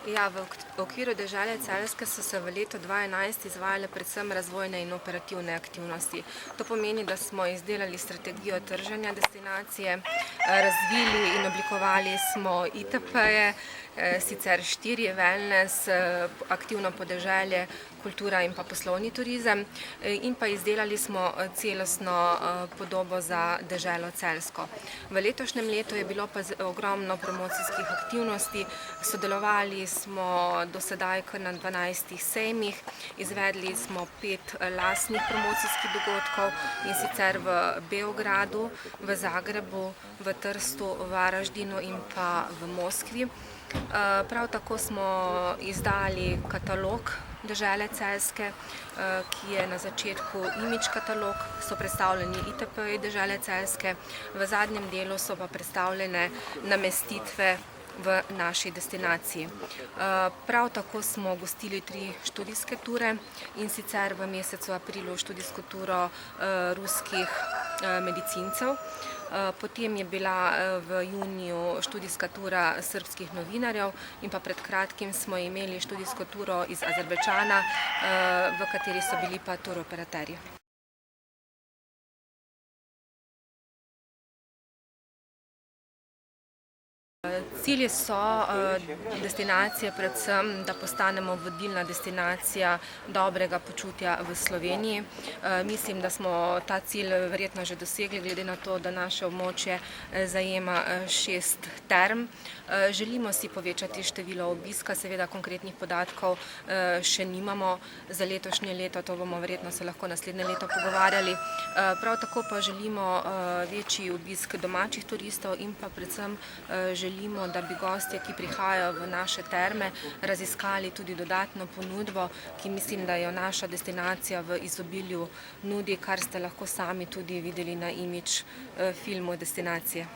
Ja, v okviru Dežele Celjske so se v letu 2011 izvajale predvsem razvojne in operativne aktivnosti. To pomeni, da smo izdelali strategijo trženja destinacije, razvili in oblikovali smo ITP-je, sicer 4: wellness, aktivno podeželje, kultura in pa poslovni turizem, in pa izdelali smo celostno podobo za Deželo Celjsko. V letošnjem letu je bilo pa ogromno promocijskih aktivnosti, sodelovali smo do sedaj kar na 12 sejmih, izvedli smo 5 lastnih promocijskih dogodkov, in sicer v Beogradu, v Zagrebu, v Trstu, v Varaždinu in pa v Moskvi. Prav tako smo izdali katalog Dežele Celjske, ki je na začetku imidž katalog, so predstavljeni ITP-ji Dežele Celjske, v zadnjem delu so pa predstavljene namestitve v naši destinaciji. Prav tako smo gostili 3 študijske ture, in sicer v mesecu aprilu študijsko turo ruskih medicincev, potem je bila v juniju študijska tura srbskih novinarjev in pa pred kratkim smo imeli študijsko turo iz Azerbajdžana, v kateri so bili pa turoperaterji. Cilji so destinacije predvsem, da postanemo vodilna destinacija dobrega počutja v Sloveniji. Mislim, da smo ta cilj verjetno že dosegli, glede na to, da naše območje zajema 6 term. Želimo si povečati število obiska, seveda konkretnih podatkov še nimamo za letošnje leto, to bomo verjetno se lahko naslednje leto pogovarjali. Prav tako pa želimo večji obisk domačih turistov in pa predvsem želimo, da bi gostje, ki prihajajo v naše terme, raziskali tudi dodatno ponudbo, ki mislim, da jo naša destinacija v izobilju nudi, kar ste lahko sami tudi videli na imidž filmu destinacije.